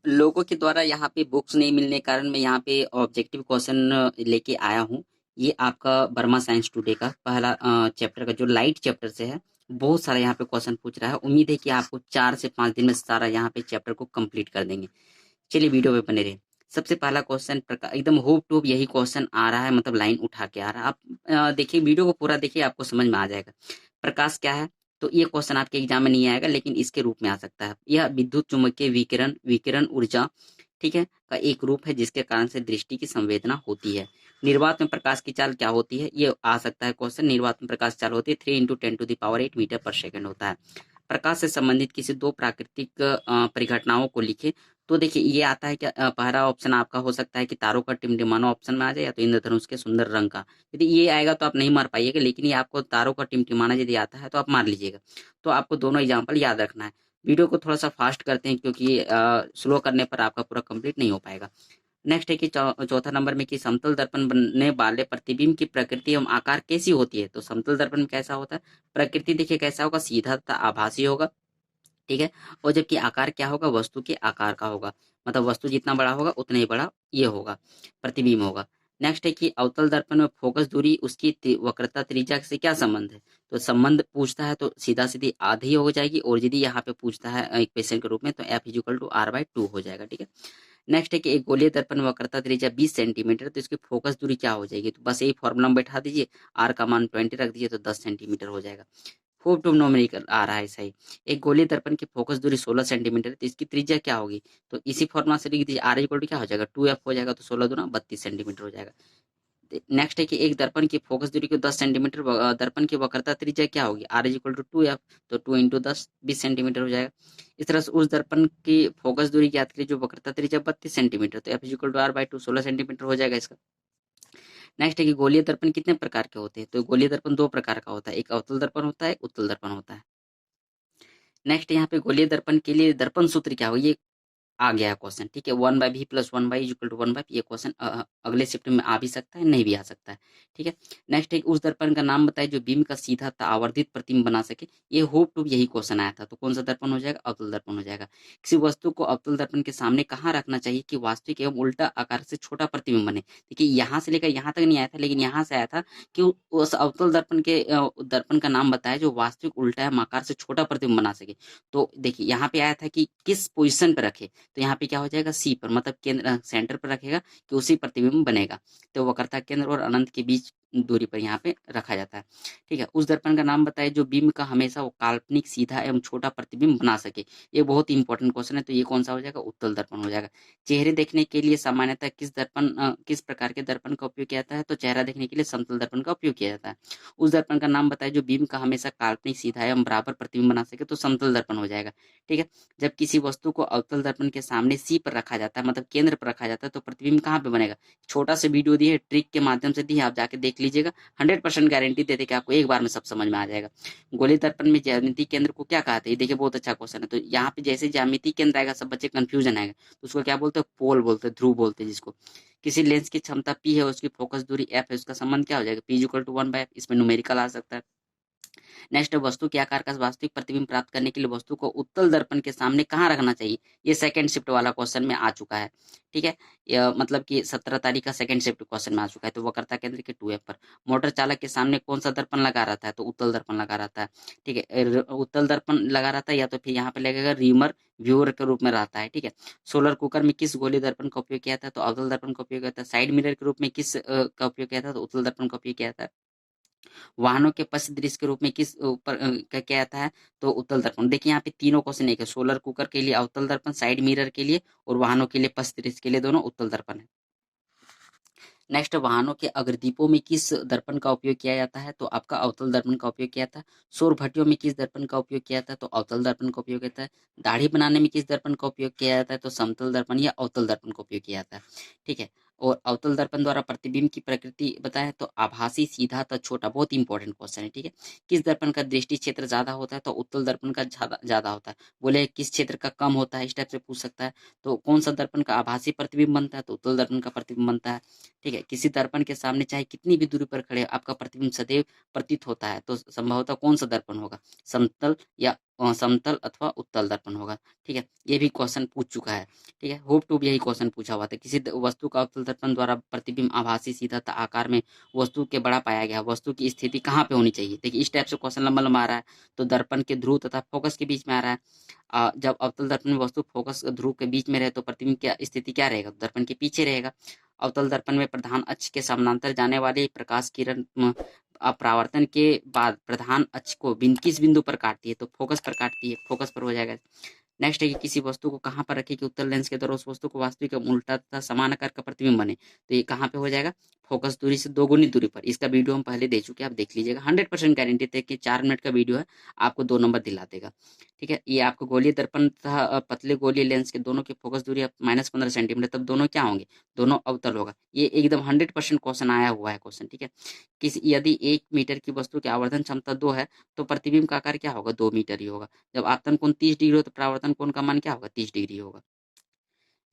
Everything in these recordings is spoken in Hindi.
लोगों के द्वारा यहाँ पे बुक्स नहीं मिलने के कारण मैं यहाँ पे ऑब्जेक्टिव क्वेश्चन लेके आया हूँ। ये आपका वर्मा साइंस टुडे का पहला चैप्टर का जो लाइट चैप्टर से है, बहुत सारा यहाँ पे क्वेश्चन पूछ रहा है। उम्मीद है कि आपको 4 से 5 दिन में सारा यहाँ पे चैप्टर को कंप्लीट कर देंगे। चलिए वीडियो पे बने रहे। सबसे पहला क्वेश्चन एकदम होप टू यही क्वेश्चन आ रहा है, मतलब लाइन उठा के आ रहा है। आप देखिए वीडियो को पूरा देखिए, आपको समझ में आ जाएगा। प्रकाश क्या है? तो ये क्वेश्चन आपके एग्जाम में नहीं आएगा, लेकिन इसके रूप में आ सकता है। यह विद्युत चुम्बकीय विकिरण विकिरण ऊर्जा, ठीक है, का एक रूप है जिसके कारण से दृष्टि की संवेदना होती है। निर्वात में प्रकाश की चाल क्या होती है? ये आ सकता है क्वेश्चन। निर्वात में प्रकाश चाल होती है 3 × 10⁸ मीटर पर सेकंड होता है। प्रकाश से संबंधित किसी दो प्राकृतिक परिघटनाओं को लिखे। तो देखिए ये आता है क्या, पहला ऑप्शन आपका हो सकता है कि तारों का टिमटिमाना ऑप्शन में आ जाए, या तो इंद्रधनुष के सुंदर रंग का। यदि ये आएगा तो आप नहीं मार पाइएगा, लेकिन ये आपको तारों का टिमटिमाना यदि आता है तो आप मार लीजिएगा। तो आपको दोनों एग्जाम्पल याद रखना है। वीडियो को थोड़ा सा फास्ट करते हैं, क्योंकि स्लो करने पर आपका पूरा कंप्लीट नहीं हो पाएगा। नेक्स्ट है कि चौथा नंबर में कि समतल दर्पण बनने वाले प्रतिबिंब की प्रकृति एवं आकार कैसी होती है? तो समतल दर्पण में कैसा होता है? प्रकृति देखिए कैसा होगा, सीधा तथा आभासी होगा, ठीक है। और जबकि आकार क्या होगा? वस्तु के आकार का होगा, मतलब वस्तु जितना बड़ा होगा उतना ही बड़ा ये होगा, प्रतिबिंब होगा। नेक्स्ट है कि अवतल दर्पण में फोकस दूरी उसकी वक्रता त्रिज्या से क्या संबंध है? तो संबंध पूछता है तो सीधा सीधी आधी हो जाएगी, और यदि यहाँ पे पूछता है एक क्वेश्चन के रूप में, तो F = R/2 हो जाएगा, ठीक है। नेक्स्ट है कि एक गोलीय दर्पण में वक्रता त्रिज्या 20 सेंटीमीटर, तो इसकी फोकस दूरी क्या हो जाएगी? तो बस यही फॉर्मूला में बैठा दीजिए, आर का मान 20 रख दीजिए, तो 10 सेंटीमीटर हो जाएगा। होप टू न्यूमेरिकल आ रहा है सही। एक गोलीय दर्पण की फोकस दूरी 16 सेंटीमीटर, तो इसकी त्रिज्या क्या होगी? तो इसी फॉर्मूला से लिख दीजिए, R क्या हो जाएगा, 2F हो जाएगा, तो 16 दूना 32 सेंटीमीटर हो जाएगा। नेक्स्ट है कि एक दर्पण की फोकस दूरी को 10 सेंटीमीटर, दर्पण की वक्रता त्रिज्या क्या होगी? R = 2F, तो 2 × 10 20 सेंटीमीटर हो जाएगा। इस तरह से उस दर्पण की फोकस दूरी ज्ञात करिए जो वक्रता त्रिज्या 32 सेंटीमीटर, तो F = R/2 16 सेंटीमीटर हो जाएगा इसका। नेक्स्ट है कि गोलीय दर्पण कितने प्रकार के होते हैं? तो गोलीय दर्पण दो प्रकार का होता है, एक अवतल दर्पण होता है, एक उत्तल दर्पण होता है। नेक्स्ट यहाँ पे गोलीय दर्पण के लिए दर्पण सूत्र क्या हो, ये आ गया है क्वेश्चन, ठीक है। 1/v + 1/e = 1/, ये क्वेश्चन अगले शिफ्ट में आ भी सकता है, नहीं भी आ सकता है, ठीक है। नेक्स्ट है उस दर्पण का नाम बताइए जो बीम का सीधा तथा आवर्धित प्रतिबिंब बना सके। ये होप टू यही क्वेश्चन आया था, तो कौन सा दर्पण हो जाएगा? अवतल दर्पण हो जाएगा। किसी वस्तु को अवतल दर्पण के सामने कहाँ रखना चाहिए कि वास्तविक एवं उल्टा आकार से छोटा प्रतिबिंब बने? देखिए यहाँ से लेकर यहाँ तक नहीं आया था, लेकिन यहाँ से आया था कि उस अवतल दर्पण के दर्पण का नाम बताया जो वास्तविक उल्टा एवं आकार से छोटा प्रतिबिंब बना सके। तो देखिए यहाँ पे आया था कि किस पोजिशन पे रखे, तो यहाँ पे क्या हो जाएगा? सी पर, मतलब केंद्र सेंटर पर रखेगा कि उसी प्रतिबिंब बनेगा। तो वक्रता केंद्र और अनंत के बीच दूरी पर यहाँ पे रखा जाता है, ठीक है। उस दर्पण का नाम बताइए जो बिंब का हमेशा वो काल्पनिक सीधा एवं छोटा प्रतिबिंब बना सके। ये बहुत इंपॉर्टेंट क्वेश्चन है, तो ये कौन सा हो जाएगा? उत्तल दर्पण हो जाएगा। चेहरे देखने के लिए सामान्यतः किस प्रकार के दर्पण का उपयोग किया जाता है? तो चेहरा देखने के लिए समतल दर्पण का उपयोग किया जाता है। उस दर्पण का नाम बताइए जो बिंब का हमेशा काल्पनिक सीधा एवं बराबर प्रतिबिंब बना सके, तो समतल दर्पण हो जाएगा, ठीक है। जब किसी वस्तु को अवतल दर्पण के सामने सी पर रखा जाता है, मतलब केंद्र पर रखा जाता है, तो प्रतिबिंब कहाँ पे बनेगा? छोटा सा वीडियो दिए, ट्रिक के माध्यम से दी, आप जाके देख लीजिएगा। 100% गारंटी देते कि आपको एक बार में सब समझ में आ जाएगा। गोलीय दर्पण में ज्यामिति केंद्र को क्या कहते हैं? देखिए बहुत अच्छा क्वेश्चन है। तो यहाँ पे जैसे ज्यामिति केंद्र आएगा, सब बच्चे कंफ्यूजन आएगा, तो उसको क्या बोलते हैं? पोल बोलते हैं, ध्रुव बोलते हैं जिसको। किसी लेंस की क्षमता P है, उसकी फोकस दूरी F है, उसका संबंध क्या हो जाएगा? P = 1/f। इसमें न्यूमेरिकल आ सकता है। नेक्स्ट, वस्तु के आकार का वास्तविक प्रतिबिंब प्राप्त करने के लिए वस्तु को उत्तल दर्पण के सामने कहाँ रखना चाहिए? ये सेकंड शिफ्ट वाला क्वेश्चन में आ चुका है, ठीक है। मतलब कि 17 तारीख का सेकंड शिफ्ट क्वेश्चन में आ चुका है। तो वक्रता केंद्र के 2F पर मोटर चालक के सामने कौन सा दर्पण लगा रहता है? तो उत्तल दर्पण लगा रहता है, ठीक है। उत्तल दर्पण लगा रहता है, या तो फिर यहाँ पे लगेगा रीमर व्यूअर के रूप में रहता है, ठीक है। सोलर कुकर में किस गोलीय दर्पण का उपयोग किया था? तो अवतल दर्पण का उपयोग किया था। साइड मिरर के रूप में किस का उपयोग किया था? तो उत्तल दर्पण का उपयोग किया था। वाहनों के पश्च दृश्य के रूप में किस ऊपर का क्या आता है? तो उत्तल दर्पण। देखिए यहाँ पे तीनों क्वेश्चन एक है, सोलर कुकर के लिए अवतल दर्पण, साइड मिरर के लिए और वाहनों के लिए पश्च दृश्य के लिए दोनों उत्तल दर्पण है। नेक्स्ट, वाहनों के अग्रदीपों में किस दर्पण का उपयोग किया जाता है? तो आपका अवतल दर्पण का उपयोग किया था। सौर भट्टियों में किस दर्पण का उपयोग किया जाता है? तो अवतल दर्पण का उपयोग किया था। दाढ़ी बनाने में किस दर्पण का उपयोग किया जाता है? तो समतल दर्पण या अवतल दर्पण का उपयोग किया जाता है, ठीक है। और अवतल दर्पण द्वारा प्रतिबिंब की प्रकृति बताए तो आभासी, सीधा तथा छोटा, बहुत इंपॉर्टेंट क्वेश्चन है, ठीक है। किस दर्पण का दृष्टि क्षेत्र ज्यादा होता है? तो उत्तल दर्पण का ज्यादा ज्यादा होता है। बोले किस क्षेत्र का कम होता है, इस टाइप से पूछ सकता है। तो कौन सा दर्पण का आभासी प्रतिबिंब बनता है? तो उत्तल दर्पण का प्रतिबिंब बनता है, ठीक है। किसी दर्पण के सामने चाहे कितनी भी दूरी पर खड़े आपका प्रतिबिंब सदैव प्रतीत होता है, तो संभवतः कौन सा दर्पण होगा? समतल या समतल अथवा उत्तल दर्पण होगा। ठीक है, ये भी क्वेश्चन पूछ चुका है। ठीक है, होप टू भी यही क्वेश्चन पूछा हुआ था। किसी वस्तु का अवतल दर्पण द्वारा प्रतिबिंब आभासी सीधा तथा आकार में वस्तु के बड़ा पाया गया, वस्तु की स्थिति कहाँ पे होनी चाहिए। देखिए इस टाइप से क्वेश्चन लंबा लंबा आ रहा है, तो दर्पण के ध्रुव तथा फोकस के बीच में आ रहा है। जब अवतल दर्पण में वस्तु फोकस ध्रुव के बीच में रहे तो प्रतिबिंब की स्थिति क्या रहेगा, दर्पण के पीछे रहेगा। अवतल दर्पण में प्रधान अक्ष के समानांतर जाने वाली प्रकाश किरण अपरावर्तन के बाद प्रधान अक्ष को किस बिंदु पर काटती है, तो फोकस पर काटती है, फोकस पर हो जाएगा। नेक्स्ट है कि किसी वस्तु को कहाँ पर रखें कि उत्तल लेंस के द्वारा उस वस्तु को वास्तविक एवं उल्टा तथा समान आकार का प्रतिबिंब बने, तो ये कहाँ पे हो जाएगा, फोकस दूरी से दोगुनी दूरी पर। इसका वीडियो हम पहले दे चुके हैं, आप देख लीजिएगा। 100% गारंटी थे कि 4 मिनट का वीडियो है, आपको 2 नंबर दिला देगा। ठीक है, ये आपको गोलीय दर्पण तथा पतले गोलीय लेंस के दोनों की फोकस दूरी -15 सेंटीमीटर, तब दोनों क्या होंगे, दोनों अवतल होगा। ये एकदम 100% क्वेश्चन आया हुआ है क्वेश्चन। ठीक है, किसी यदि 1 मीटर की वस्तु की आवर्धन क्षमता 2 है तो प्रतिबिंब का आकार क्या होगा, 2 मीटर ही होगा। जब आपतन कोण 30 डिग्री हो तो परावर्तन कोण का मान क्या होगा, 30 डिग्री होगा।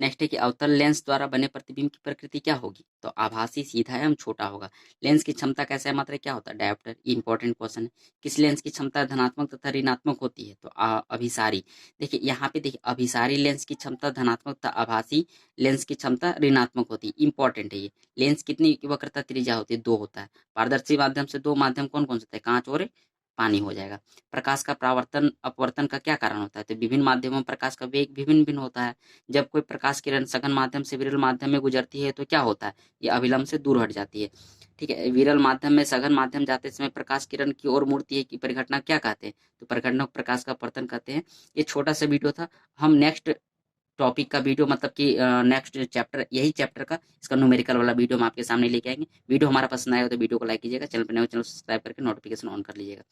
नेक्स्ट है कि अवतल लेंस द्वारा बने प्रतिबिंब की प्रकृति क्या होगी, तो आभासी, सीधा एवं छोटा होगा। लेंस की क्षमता कैसे है, मात्रा क्या होता है, डायोप्टर। इंपॉर्टेंट क्वेश्चन है। किस लेंस की क्षमता धनात्मक तथा ऋणात्मक होती है, तो अभिसारी। देखिए यहाँ पे देखिए, अभिसारी लेंस की क्षमता धनात्मक तथा आभासी लेंस की क्षमता ऋणात्मक होती है। इंपॉर्टेंट है ये। लेंस कितनी वक्रता त्रिज्या होती है, 2 होता है। पारदर्शी माध्यम से 2 माध्यम कौन कौन से होते हैं, कांच और पानी हो जाएगा। प्रकाश का परावर्तन अपवर्तन का क्या कारण होता है, तो विभिन्न माध्यमों में प्रकाश का वेग भिन्न भिन्न होता है। जब कोई प्रकाश किरण सघन माध्यम से विरल माध्यम में गुजरती है तो क्या होता है, ये अभिलंब से दूर हट जाती है। ठीक है, विरल माध्यम में सघन माध्यम जाते समय प्रकाश किरण की ओर मुड़ती है कि परिघटना क्या कहते हैं, तो परिघटना को प्रकाश का अपवर्तन कहते हैं। ये छोटा सा वीडियो था। हम नेक्स्ट टॉपिक का वीडियो, मतलब कि नेक्स्ट चैप्टर, यही चैप्टर का इसका न्यूमेरिकल वाला वीडियो हम आपके सामने लेके आएंगे। वीडियो हमारा पसंद आएगा तो वीडियो को लाइक कीजिएगा, चैनल पर नए हो चैनल सब्सक्राइब करके नोटिफिकेशन ऑन कर लीजिएगा।